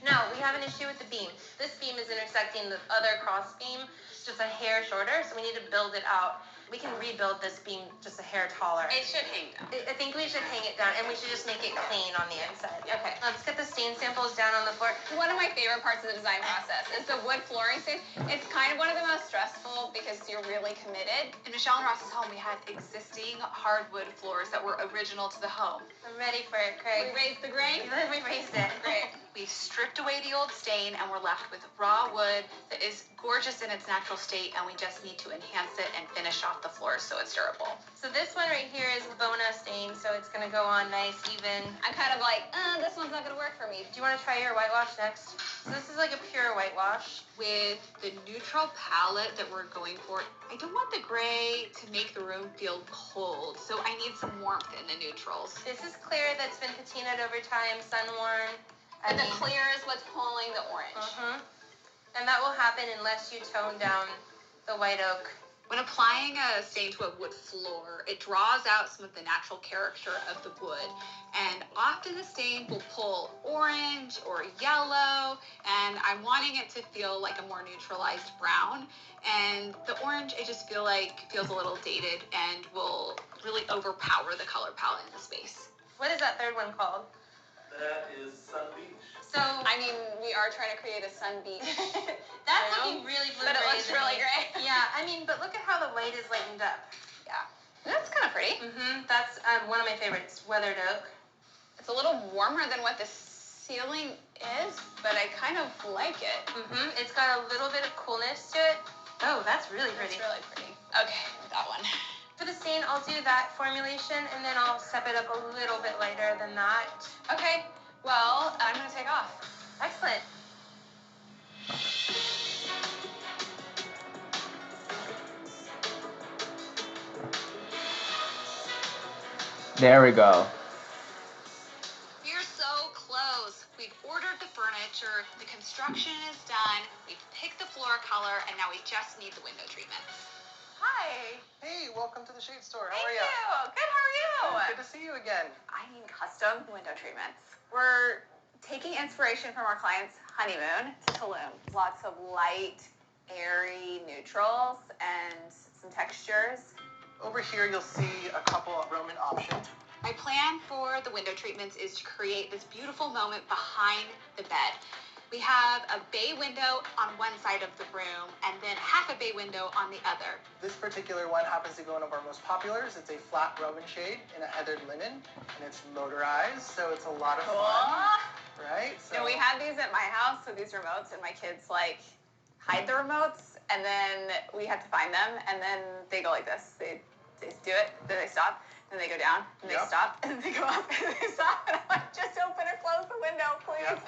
I: No, we have an issue with the beam. This beam is intersecting the other cross beam just a hair shorter, so we need to build it out. We can rebuild this beam just a hair taller.
B: It should hang down.
I: I think we should hang it down, and we should just make it clean on the inside. Okay, let's get the stain samples down on the floor.
J: One of my favorite parts of the design process is the wood flooring stage. It's kind of one of the most stressful because you're really committed.
B: In Michelle and Ross's home, we had existing hardwood floors that were original to the home.
I: I'm ready for it, Craig.
J: We raised the grain.
I: We raised it.
B: Great. We stripped away the old stain and we're left with raw wood that is gorgeous in its natural state, and we just need to enhance it and finish off the floors so it's durable.
I: So this one right here is Bona stain, so it's gonna go on nice, even.
J: I'm kind of like, this one's not gonna work for me.
I: Do you want to try your whitewash next? So this is like a pure whitewash.
B: With the neutral palette that we're going for, I don't want the gray to make the room feel cold, so I need some warmth in the neutrals.
I: This is clear that's been patinaed over time, sun worn.
J: And the clear is what's pulling the orange.
I: And that will happen unless you tone down the white oak.
B: When applying a stain to a wood floor, it draws out some of the natural character of the wood, and often the stain will pull orange or yellow, and I'm wanting it to feel like a more neutralized brown, and the orange I just feel like feels a little dated and will really overpower the color palette in the space.
I: What is that third one called?
K: That is Sun Beach.
I: So,
J: I mean, we are trying to create a sun beach.
I: that's looking really blue.
J: But it looks really great.
I: Yeah, I mean, but look at how the white is lightened up.
J: Yeah. That's kind of pretty.
I: That's one of my favorites, weathered oak.
J: It's a little warmer than what the ceiling is, but I kind of like it.
I: It's got a little bit of coolness to it. Oh, that's really pretty.
J: It's really pretty. Okay, that one.
I: For the stain, I'll do that formulation, and then I'll step it up a little bit lighter than that.
J: Okay, well, I'm gonna take off.
I: Excellent.
A: There we go.
B: We are so close. We've ordered the furniture, the construction is done, we've picked the floor color, and now we just need the window treatments.
J: Hi.
L: Hey, welcome to the Shade Store. How
J: Thank
L: are
J: you. Good, how are you?
L: Good to see you again.
B: I need custom window treatments. We're taking inspiration from our client's honeymoon to Tulum. Lots of light, airy neutrals and some textures.
L: Over here, you'll see a couple of Roman options.
B: My plan for the window treatments is to create this beautiful moment behind the bed. We have a bay window on one side of the room and then half a bay window on the other.
L: This particular one happens to be one of our most populars. It's a flat Roman shade in a heathered linen, and it's motorized, so it's a lot of fun. Right? So
B: we had these at my house, so these remotes, and my kids hide the remotes, and then we have to find them, and then they go like this. They do it, then they stop, then they go down, and they stop, and then they go up, and they stop, and I'm like, just open or close the window, please. Yep.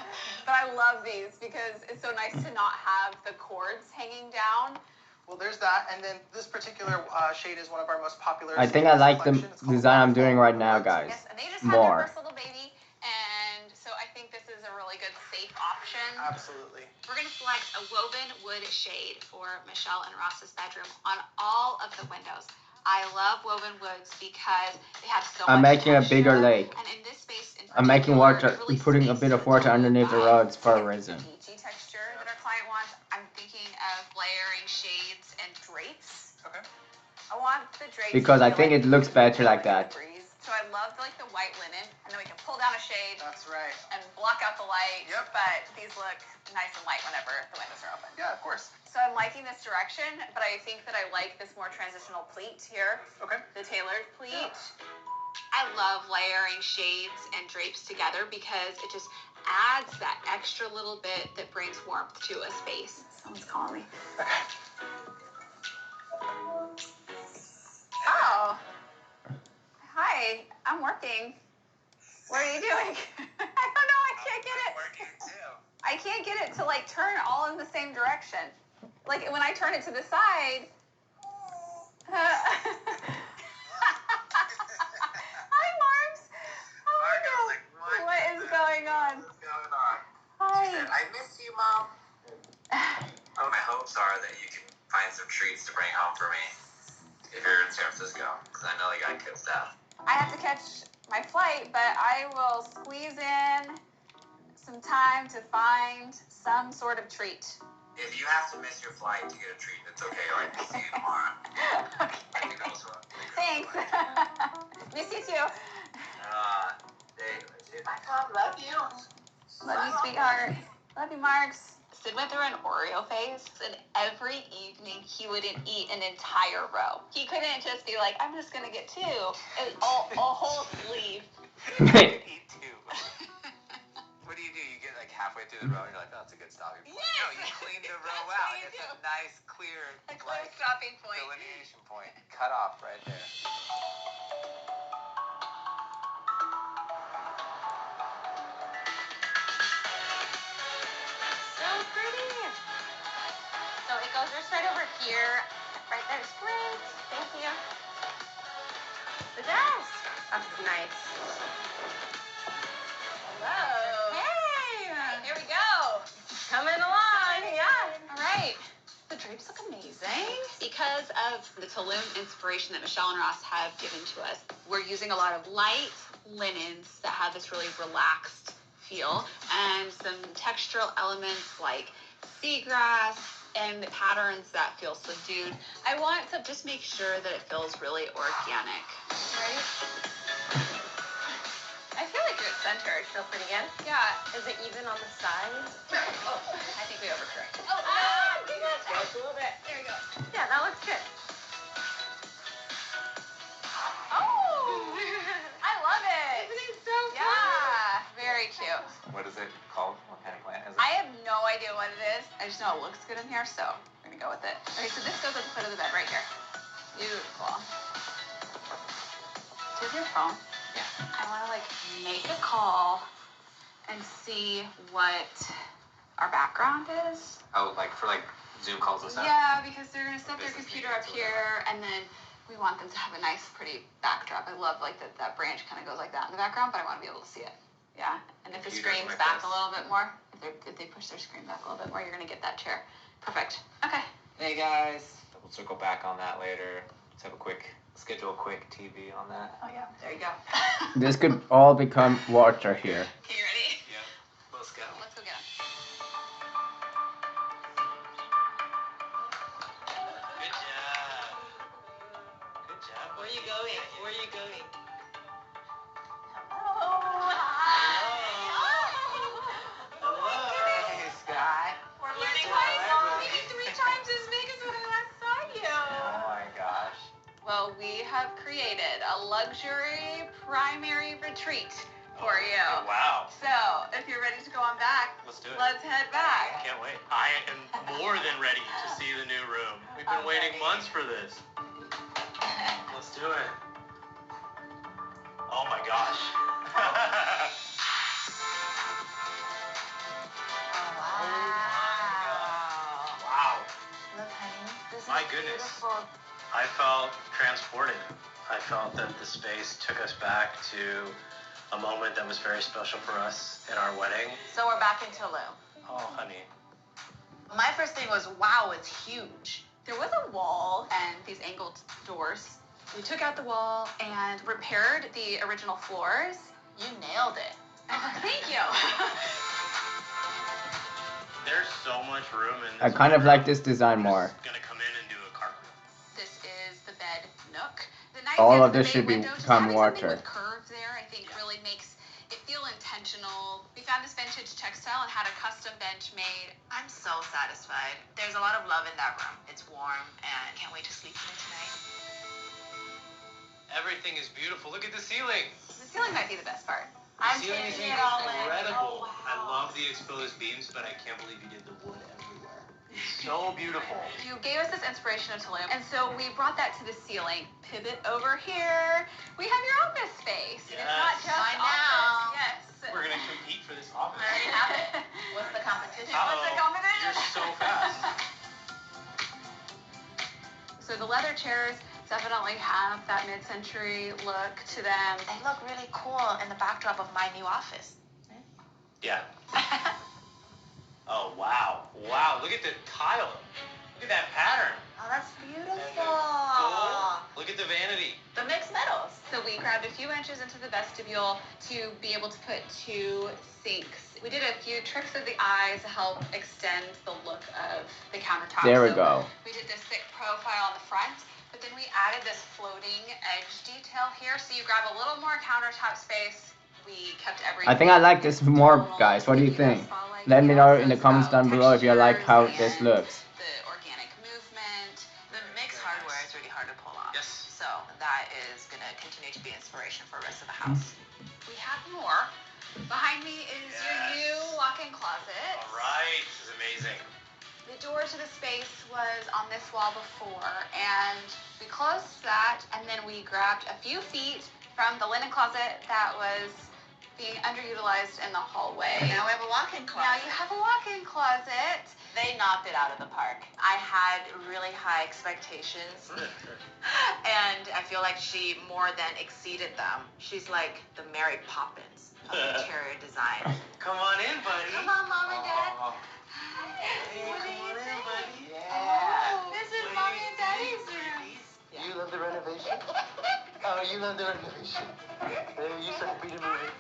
B: But I love these because it's so nice to not have the cords hanging down.
L: Well, there's that, and then this particular shade is one of our most popular.
A: I think I like the design I'm doing right now, guys.
B: Yes, and they just
A: More.
B: have their first little baby, and so I think this is a really good, safe option.
L: Absolutely.
B: We're going to select a woven wood shade for Michelle and Ross's bedroom on all of the windows. I love woven woods because they have so much
A: I'm making a
B: texture,
A: bigger lake.
B: and in this space in
A: I'm making
B: particular,
A: water,
B: it really
A: putting a
B: speaks
A: bit of
B: to
A: water
B: the
A: underneath the
B: vibe.
A: roads for a
B: It's
A: reason.
B: the beachy texture that our client wants. I'm thinking of layering shades and drapes.
L: Okay.
B: I want the drapes
A: Because I
B: to feel
A: think it looks better like that.
B: breeze. So I love the white linen, and then we can pull down a shade.
L: That's right.
B: And block out the light.
L: Yep.
B: But these look nice and light whenever the windows are open.
L: Yeah, of course.
B: So I'm liking this direction, but I think that I like this more transitional pleat here.
L: Okay.
B: The tailored pleat. I love layering shades and drapes together because it just adds that extra little bit that brings warmth to a space. Someone's calling me.
L: Okay.
B: Oh. Hi, I'm working. What are you doing? I don't know, I can't get it.
C: I'm working too.
B: I can't get it to turn all in the same direction. Like when I turn it to the side. Hi, Marks. How are you? What is going on?
C: What's going on?
B: Hi.
C: She said, I miss you, Mom. Oh, my hopes are that you can find some treats to bring home for me if you're in San Francisco, because I know they got good stuff.
B: I have to catch my flight, but I will squeeze in some time to find some sort of treat.
C: If you have to miss your flight to get a treat, it's okay. I can see you tomorrow.
B: Okay.
C: I think also.
B: Thanks. Miss you too.
C: I can't love you.
B: Love you, sweetheart. Love you, Marks. Sid went through an Oreo phase, and every evening he wouldn't eat an entire row. He couldn't just be like, I'm just gonna get two. It was a whole sleeve.
C: Eat two. What do? You get halfway through the row and you're like, oh, that's a good stopping point.
B: Yes!
C: No, you clean the row out. It's a nice, clear,
B: stopping point.
C: delineation point. Cut off right there.
J: So pretty. So it goes just right over here. Right there's great. Thank you. The desk. That's nice.
B: Hello.
J: Hey.
B: Here we go.
J: Coming along. Yeah.
B: All right. The drapes look amazing because of the Tulum inspiration that Michelle and Ross have given to us. We're using a lot of light linens that have this really relaxed feel and some textural elements like seagrass and patterns that feel subdued. I want to just make sure that it feels really organic. Right? I feel like you're centered.
J: Feel pretty good?
B: Yeah.
J: Is it even on the sides?
B: Oh, I think we overcorrected.
J: Give it.
B: Just a little bit. There we go.
J: Yeah, that looks good.
B: Oh! I love it.
J: Isn't it so fun?
B: Yeah. Very cute.
C: What is it called? What kind of plant is it?
B: I have no idea what it is. I just know it looks good in here, so we're gonna go with it. Okay, so this goes at the foot of the bed right here. Beautiful. Do you have your phone?
C: Yeah.
B: I wanna make a call and see what our background is.
C: Oh, for Zoom calls and stuff?
B: Yeah, because they're gonna set their
C: Business
B: computer up
C: meetings or
B: here, and then we want them to have a nice, pretty backdrop. I love that branch kind of goes like that in the background, but I want to be able to see it. Yeah, and if the
C: Computers
B: screen's
C: like
B: back
C: this.
B: a little bit more, if they push their screen back a little bit more, you're gonna get that chair. Perfect. Okay.
C: Hey guys. we'll circle back on that later. Let's have a quick schedule a quick TV on that.
B: Oh yeah, there you go.
A: This could all become water here.
B: Okay, you ready?
C: Yep. Let's go.
B: Let's go get him.
E: Good job. Good job.
H: Where are you going? Where are you going?
C: Hey, Sky.
B: We're learning how to saw me 3 times as big as when I last saw you.
C: Oh my gosh.
B: Well, we have created a luxury primary retreat for you.
E: Wow.
B: So, if you're ready to go on back,
E: Let's do it.
B: let's head back.
E: Can't wait. I am more than ready to see the new room. We've been waiting months for this. Let's do it. Oh my gosh. Wow.
F: Look, honey, this
E: My
F: is
E: goodness.
F: beautiful.
E: I felt transported. I felt that the space took us back to a moment that was very special for us in our wedding.
J: So we're back in Tulum.
E: Oh, honey.
J: My first thing was, wow, it's huge.
B: There was a wall and these angled doors. We took out the wall and repaired the original floors.
J: You nailed it.
B: Thank you.
E: There's so much room in this.
A: I kind of
E: bedroom.
A: like this design more.
E: I'm gonna come in and do a carpet.
B: This is the bed nook. The nice
A: All
B: is
A: of
B: the
A: this
B: bay
A: should be
B: window, just
A: become
B: having something
A: water.
B: with curves there, I think really makes it feel intentional. We found this vintage textile and had a custom bench made.
J: I'm so satisfied. There's a lot of love in that room. It's warm and can't wait to sleep in it tonight.
E: Everything is beautiful. Look at the ceiling.
B: The ceiling might be the best part.
J: I'm
E: The ceiling is
J: taking it all in.
E: incredible.
J: Oh, wow.
E: I love the exposed beams, but I can't believe you did the wood everywhere. It's so beautiful.
B: You gave us this inspiration of Tulum, and so we brought that to the ceiling. Pivot over here. We have your office space. It's not
E: Yes.
B: just
J: Mine
B: office.
J: now.
B: Yes.
E: We're gonna compete for this office.
J: I already have it. What's the competition?
B: What's the competition?
E: You're so fast.
B: So the leather chairs definitely have that mid-century look to them.
J: They look really cool in the backdrop of my new office.
E: Yeah. Oh wow. Wow. Look at the tile. Look at that pattern.
J: Oh, that's
E: And
J: beautiful.
E: the gold. Look at the vanity.
J: The mixed metals.
B: So we grabbed a few inches into the vestibule to be able to put 2 sinks. We did a few tricks of the eye to help extend the look of the countertop.
A: There we
B: So
A: go.
B: we did this thick profile on the front, but then we added this floating edge detail here. So you grab a little more countertop space. We kept everything.
A: I think I like this more, guys. What do you think? Let me know in the comments down below if you like how this looks.
B: The organic movement.
J: The mixed hardware is really hard to pull off.
E: Yes.
J: So that is going to continue to be inspiration for the rest of the house.
B: We have more. Behind me is your new walk-in closet.
E: All right. This is amazing.
B: The door to the space was on this wall before, and we closed that, and then we grabbed a few feet from the linen closet that was being underutilized in the hallway.
J: Now we have a walk-in closet.
B: Now you have a walk-in closet.
J: They knocked it out of the park. I had really high expectations, and I feel like she more than exceeded them. She's like the Mary Poppins of interior design.
E: Come on in, buddy.
J: Come on, Mom and Dad.
E: Oh.
J: Hey,
E: Come on in, buddy.
J: Yeah.
B: This is Mommy and Daddy's room.
L: You love the renovation? Oh, you love the renovation. You said be the movie.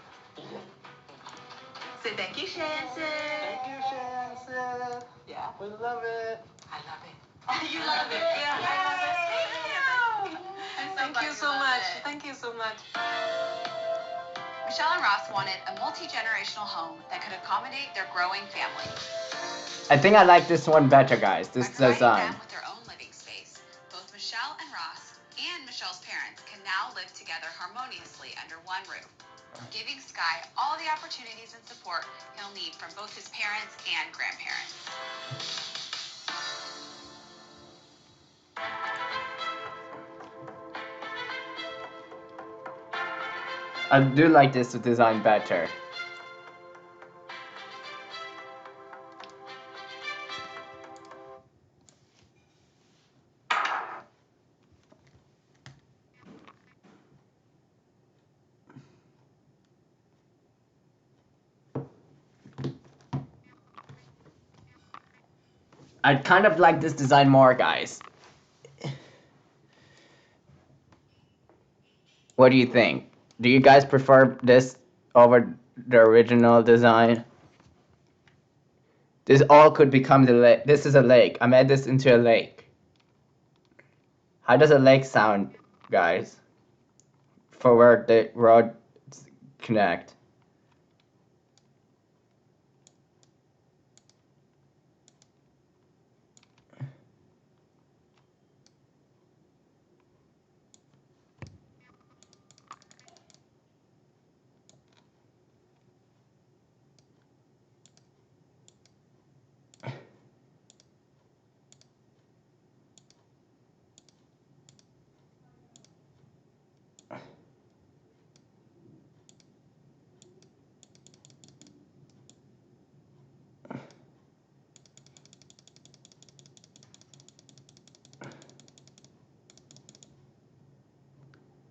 J: Say thank you, Shanson.
L: Thank you, Shanson.
J: Yeah.
L: We love it.
J: I love it.
B: You love it.
J: Yeah, I love it.
B: Thank you so much.
H: Thank you so much.
B: Michelle and Ross wanted a multi-generational home that could accommodate their growing family.
A: I think I like this one better, guys. This
B: By providing
A: design.
B: them with their own living space, both Michelle and Ross and Michelle's parents can now live together harmoniously under one roof, giving Sky all the opportunities and support he'll need from both his parents and grandparents.
A: I do like this design better. I kind of like this design more, guys. What do you think? Do you guys prefer this over the original design? This all could become the lake. This is a lake. I made this into a lake. How does a lake sound, guys? For where the roads connect.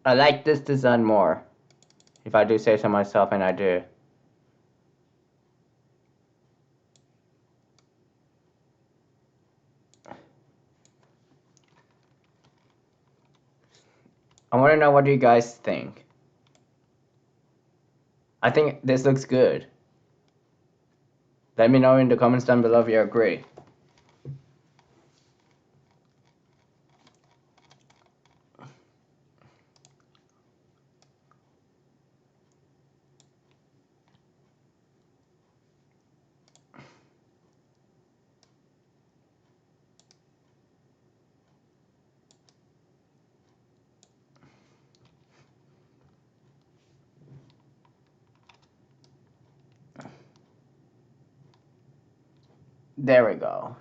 A: I like this design more, if I do say so myself, and I do. I want to know what you guys think. I think this looks good. Let me know in the comments down below if you agree. There we go.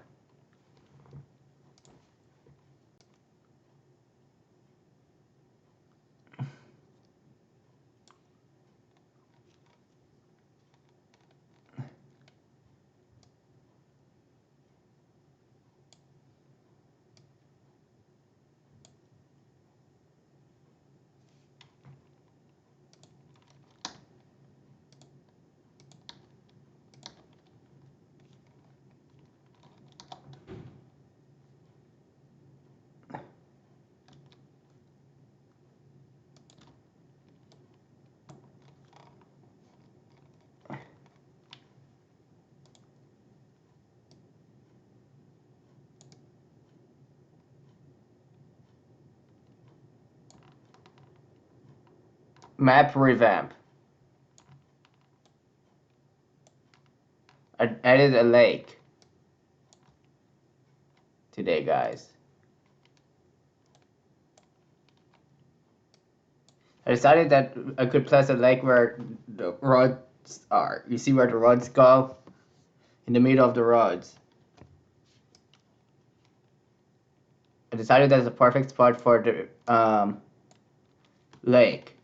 A: Map revamp. I added a lake today, guys. I decided that I could place a lake where the roads are. You see where the roads go? In the middle of the roads. I decided that's a perfect spot for the lake.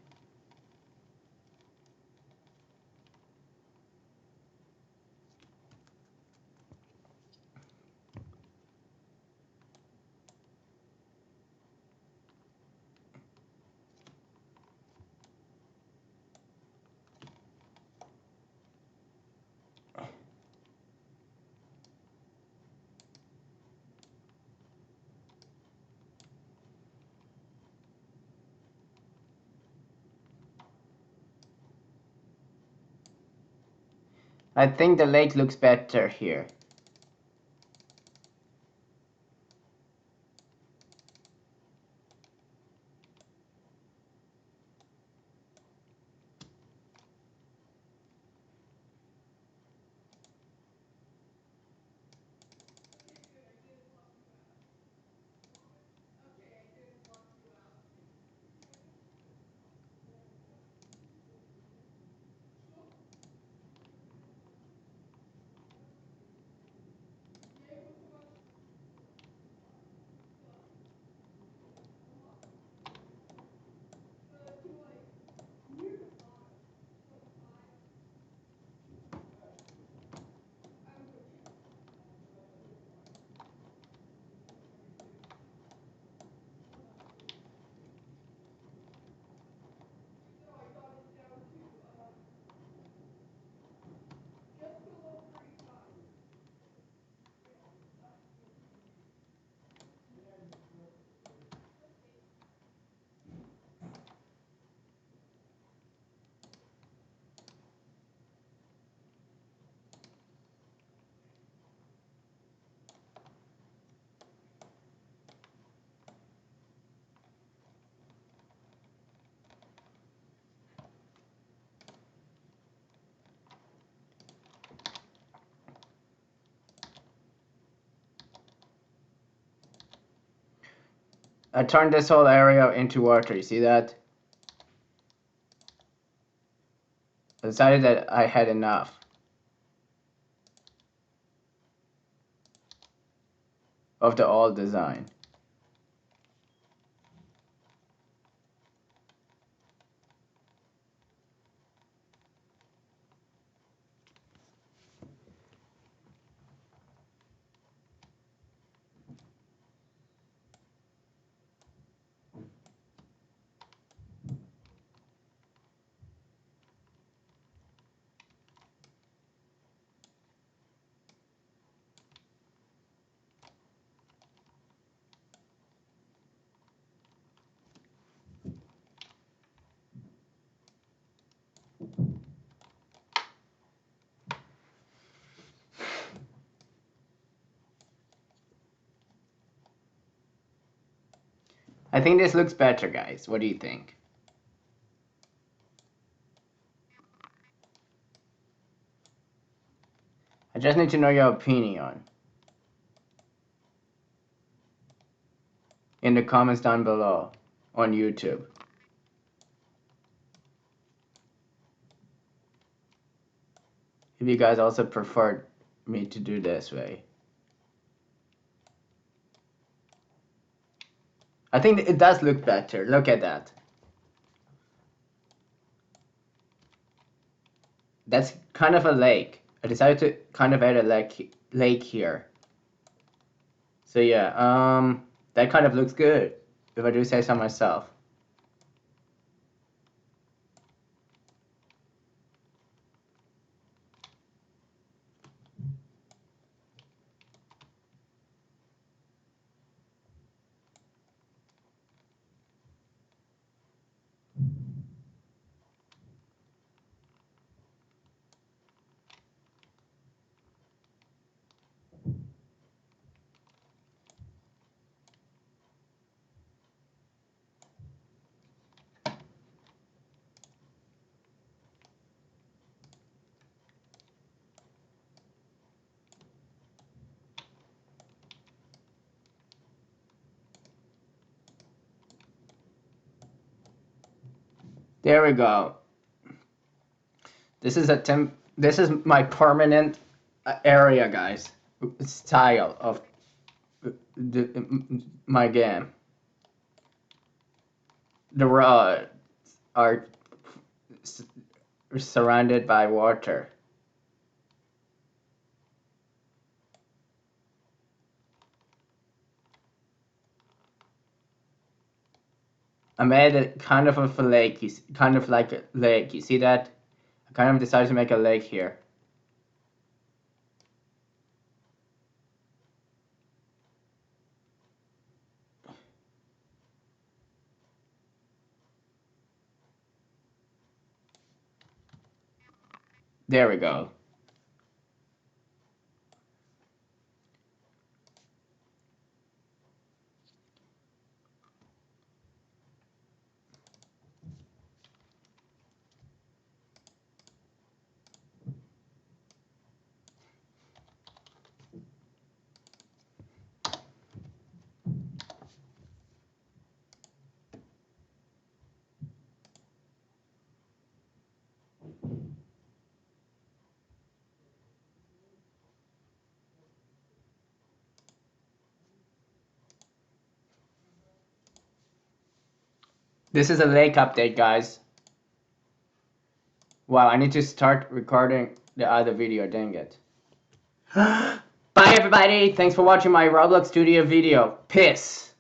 A: I think the lake looks better here. I turned this whole area into water. You see that? I decided that I had enough. Of the old design. I think this looks better, guys. What do you think? I just need to know your opinion in the comments down below on YouTube. If you guys also prefer me to do this way. I think it does look better. Look at that. That's kind of a lake. I decided to kind of add a lake here. So yeah, that kind of looks good, if I do say so myself. There we go. This is my permanent area, guys. Style of my game. The roads are surrounded by water. I made it kind of a lake, kind of like a lake. You see that? I kind of decided to make a lake here. There we go. This is a lake update, guys. Wow, I need to start recording the other video, dang it. Bye everybody, thanks for watching my Roblox Studio video. Peace.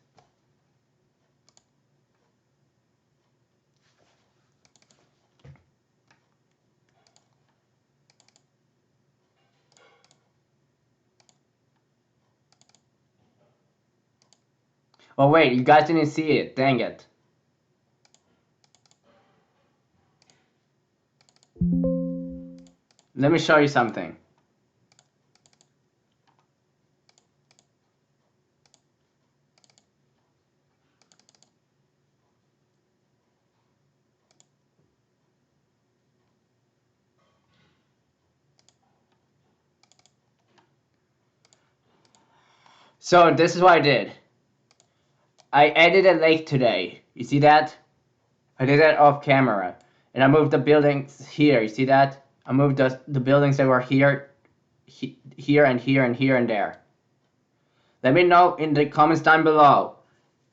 A: Oh wait, you guys didn't see it, dang it. Let me show you something. So this is what I did. I added a lake today. You see that? I did that off camera. And I moved the buildings here. You see that? I moved the buildings that were here and here and here and there. Let me know in the comments down below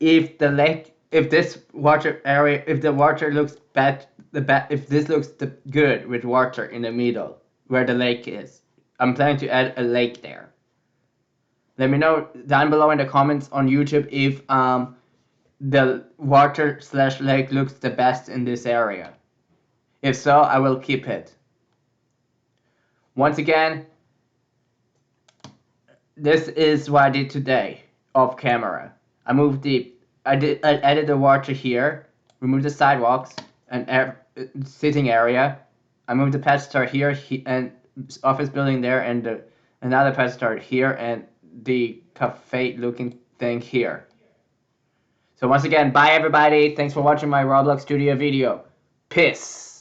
A: if the lake, if this water area, if the water looks bad, if this looks good with water in the middle where the lake is. I'm planning to add a lake there. Let me know down below in the comments on YouTube if the water/lake looks the best in this area. If so, I will keep it. Once again, this is what I did today off camera. I added the water here, removed the sidewalks and sitting area. I moved the pet store here and office building there, and another pet store here, and the cafe looking thing here. So once again, bye everybody. Thanks for watching my Roblox Studio video. Peace.